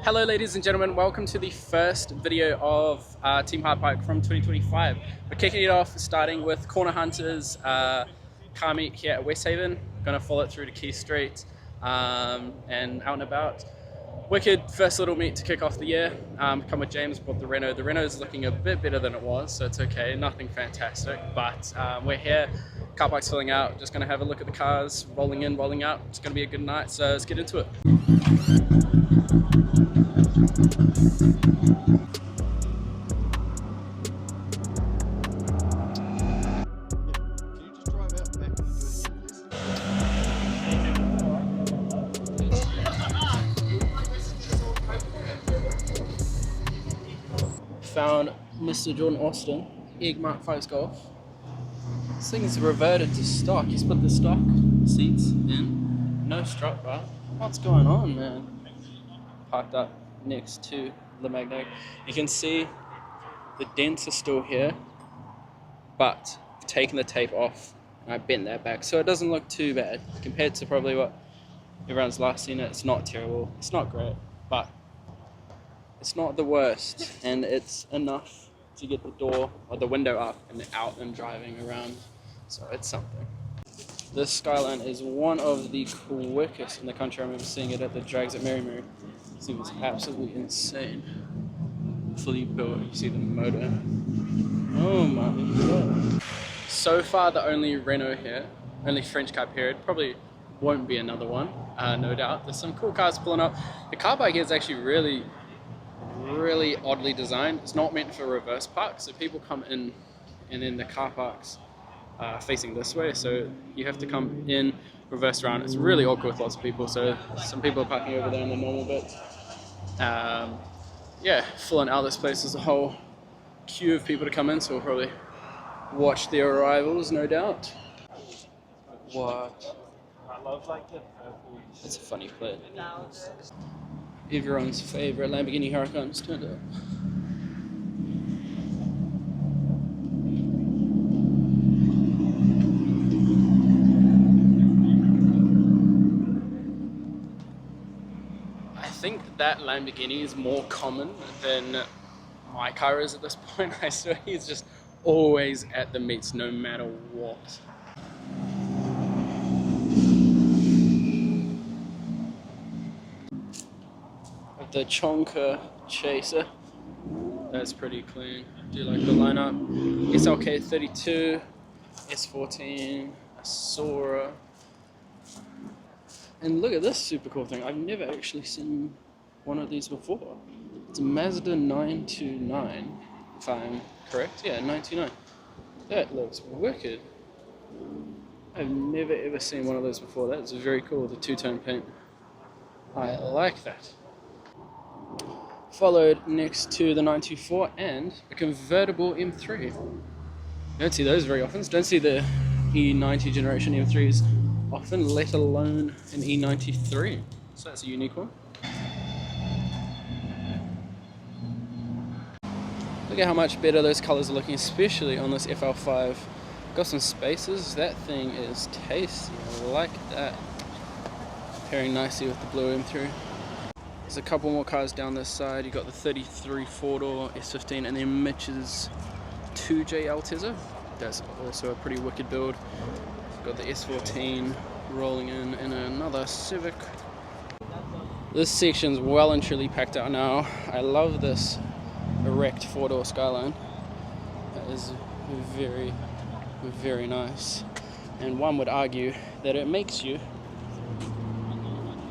Hello ladies and gentlemen, welcome to the first video of Team Hard Park from 2025. We're kicking it off starting with Corner Hunters car meet here at Westhaven. Gonna follow it through to Quay Street and out and about. Wicked first little meet to kick off the year. Come with James, bought the Renault. The Renault is looking a bit better than it was, so it's okay, nothing fantastic, but we're here. Car park's filling out, just gonna have a look at the cars, rolling in, rolling out. It's gonna be a good night, so let's get into it. Found Mr. Jordan Austin, Egg Mark 5's Golf. This thing is reverted to stock. He's put the stock seats in, no strut bar. What's going on, man? Parked up next to the Magnet. You can see the dents are still here, but I've taken the tape off and I bent that back, so it doesn't look too bad compared to probably what everyone's last seen it. It's not terrible, it's not great, but it's not the worst, and it's enough to get the door or the window up and out and driving around, so it's something. This Skyline is one of the quickest in the country. I remember seeing it at the drags at Mary. This thing was absolutely insane. Fully built, you see the motor. Oh my god. So far the only Renault here, only French car period, probably won't be another one, no doubt. There's some cool cars pulling up. The car park here is actually really oddly designed. It's not meant for reverse park, so people come in and then the car parks facing this way, so you have to come in, reverse around. It's really awkward with lots of people, so some people are parking over there in the normal bits. Yeah, filling out this place. There's a whole queue of people to come in, so we'll probably watch their arrivals, no doubt. What? I love like the purple. It's a funny plate. Everyone's favourite Lamborghini Huracan's turned up. I think that Lamborghini is more common than my car is at this point. I swear he's just always at the meets no matter what. The Chonka Chaser, that's pretty clean. Do you like the lineup? SLK 32, S14, a Sora, and look at this super cool thing. I've never actually seen one of these before. It's a Mazda 929, if I'm correct. Yeah, 929. That looks wicked. I've never ever seen one of those before. That's very cool, the two-tone paint. I like that. Followed next to the 924 and a convertible M3. Don't see those very often. Don't see the E90 generation M3s often, let alone an E93. So that's a unique one. Look at how much better those colors are looking, especially on this FL5. Got some spaces. That thing is tasty. I like that. Pairing nicely with the blue M3. There's a couple more cars down this side. You got the 33 4-door S15 and then Mitch's 2J Altezza. That's also a pretty wicked build. Got the S14 rolling in and another Civic. This section's well and truly packed out now. I love this erect 4-door Skyline. That is very, very nice. And one would argue that it makes you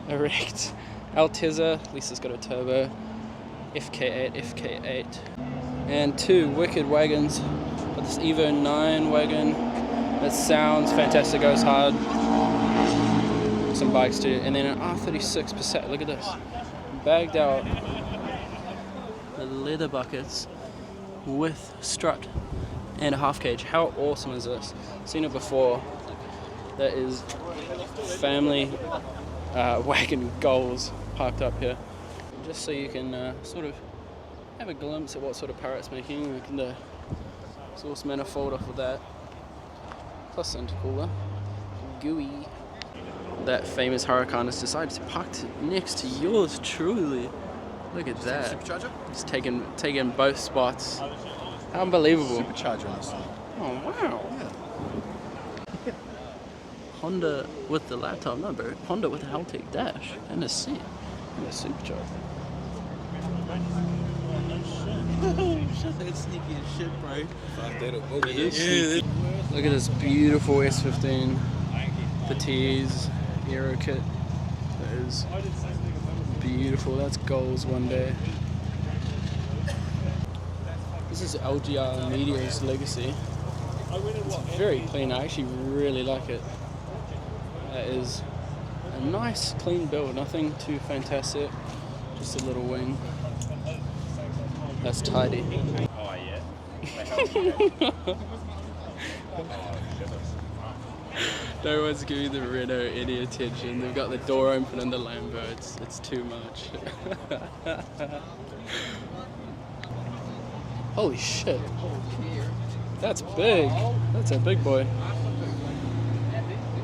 erect. Altezza, at least it's got a turbo, FK8, and two wicked wagons. Got this Evo 9 wagon that sounds fantastic, goes hard. Some bikes too, and then an R36 Passat. Look at this, bagged out the leather buckets with strut and a half cage. How awesome is this? Seen it before. That is family wagon goals parked up here, just so you can sort of have a glimpse at what sort of power it's making. Like the source manifold off of that, plus intercooler, gooey. That famous Huracan has decided to park next to yours truly. Look at that. Supercharger? Just taking both spots. Unbelievable. Supercharger on this thing. Oh wow. Yeah. Honda with the laptop number. Honda with a Haltech dash and a seat and a supercharger. That's sneaky as shit, bro. Look at this beautiful S15. The T's Aero kit. That is beautiful. That's goals one day. This is LGR Media's Legacy. It's very clean. I actually really like it. That is a nice clean build. Nothing too fantastic. Just a little wing. That's tidy. Oh, yeah. No one's giving the Renault any attention. They've got the door open in the Lambo. It's too much. Holy shit. That's big. That's a big boy.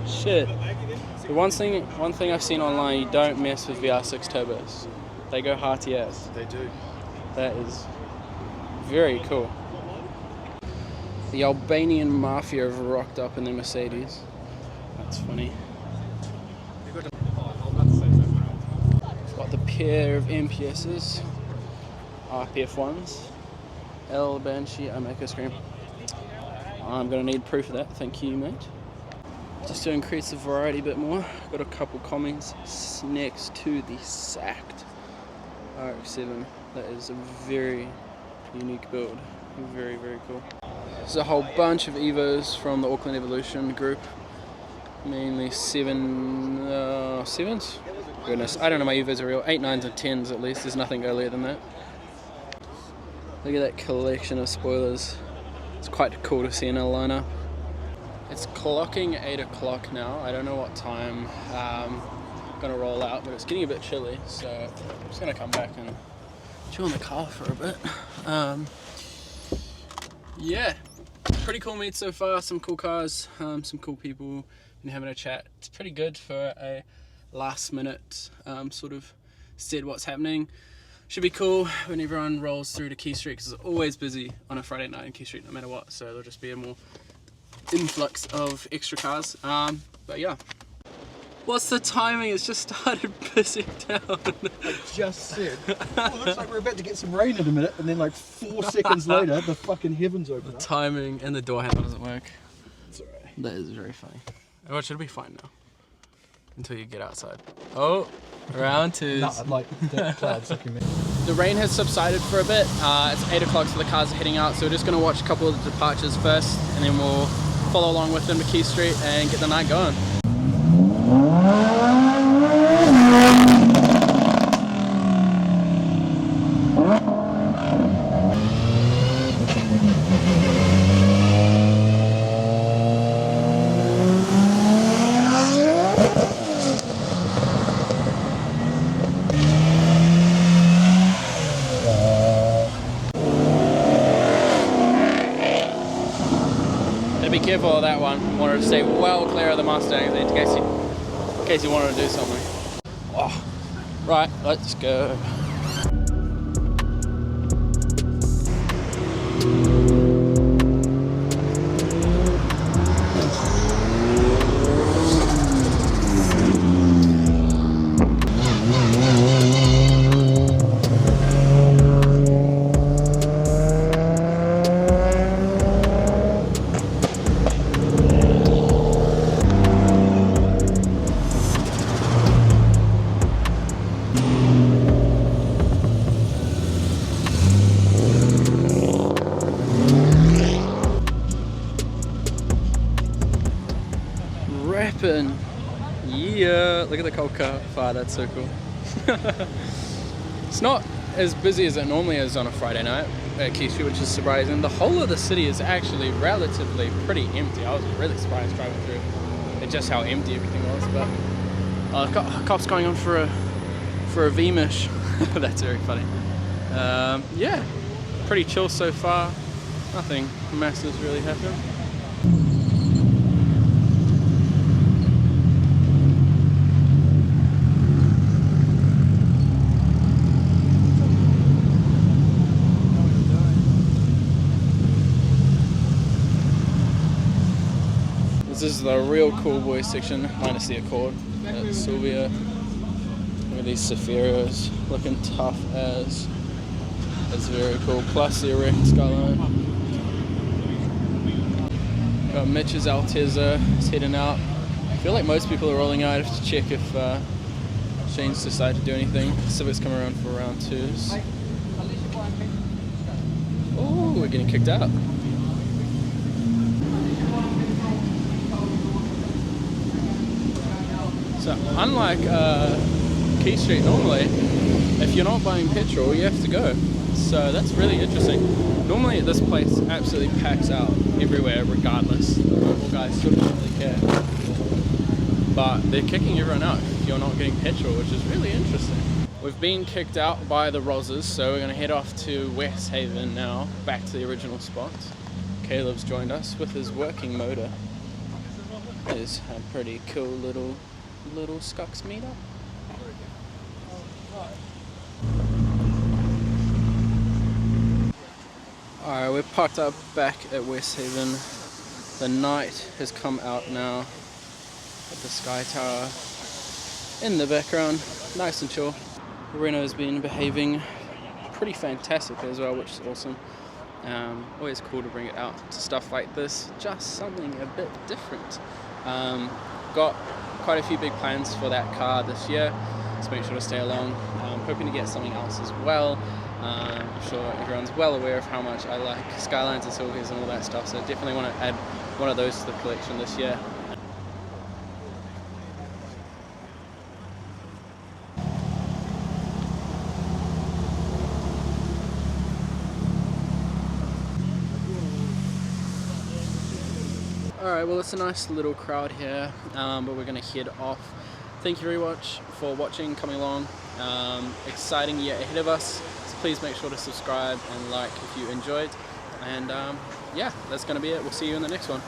Shit. The one thing I've seen online, you don't mess with VR6 turbos. They go hearty ass. They do. That is very cool. The Albanian mafia have rocked up in their Mercedes. That's funny. Got the pair of MPSs, RPF1s, L Banshee, Omega Scream. I'm gonna need proof of that, thank you mate. Just to increase the variety a bit more, got a couple comments next to the sacked RX-7. That is a very unique build, very, very cool. There's a whole bunch of Evos from the Auckland Evolution group, mainly 7s. Goodness, I don't know my Evos are real. 8, 9s and 10s at least, there's nothing earlier than that. Look at that collection of spoilers. It's quite cool to see in a lineup. It's clocking 8 o'clock now. I don't know what time I'm gonna roll out, but it's getting a bit chilly, so I'm just gonna come back and chill in the car for a bit. Yeah, pretty cool meet so far. Some cool cars, some cool people, and having a chat. It's pretty good for a last minute sort of said what's happening. Should be cool when everyone rolls through to Quay Street, because it's always busy on a Friday night in Quay Street no matter what, so there'll just be a more influx of extra cars. But yeah. What's the timing? It's just started pissing down. I just said, oh, it looks like we're about to get some rain in a minute, and then like 4 seconds later, the fucking heavens open up. Timing and the door handle doesn't work. It's alright. That is very funny. Oh, it should be fine now. Until you get outside. Oh, round two. No, like that cloud's looking at me. The rain has subsided for a bit. It's 8 o'clock, so the cars are heading out. So we're just going to watch a couple of the departures first, and then we'll follow along with them to Quay Street and get the night going. Be careful of that one. Wanted to stay well clear of the Mustangs in case you wanted to do something. Oh, right, let's go. Yeah, look at the cold car fire, that's so cool. It's not as busy as it normally is on a Friday night at Quay Street, which is surprising. The whole of the city is actually relatively pretty empty. I was really surprised driving through at just how empty everything was. But cops going on for a V8’s. That's very funny. Yeah, pretty chill so far. Nothing massive really happened. is the real cool boy section, minus the Accord. Sylvia. Look at these Safiros, looking tough as. That's very cool. Plus the erect skyline. Got Mitch's Altezza is heading out. I feel like most people are rolling out. I have to check if Shane's decided to do anything. Civic's coming around for round 2s. Oh, we're getting kicked out. So unlike Quay Street normally, if you're not buying petrol, you have to go. So that's really interesting. Normally this place absolutely packs out everywhere regardless. The local guys shouldn't really care. But they're kicking everyone out if you're not getting petrol, which is really interesting. We've been kicked out by the Rozzers, so we're going to head off to Westhaven now, back to the original spot. Caleb's joined us with his working motor. It's a pretty cool little Scucks meetup. Alright, we're parked up back at Westhaven. The night has come out now. At the Sky Tower in the background, nice and chill. Reno's been behaving pretty fantastically as well, which is awesome. Always cool to bring it out to stuff like this, just something a bit different. Got quite a few big plans for that car this year, so make sure to stay along. Hoping to get something else as well. I'm sure everyone's well aware of how much I like Skylines and Silvias and all that stuff, so definitely want to add one of those to the collection this year. Alright, well it's a nice little crowd here, but we're going to head off. Thank you very much for watching, coming along. Exciting year ahead of us, so please make sure to subscribe and like if you enjoyed. And yeah, that's going to be it. We'll see you in the next one.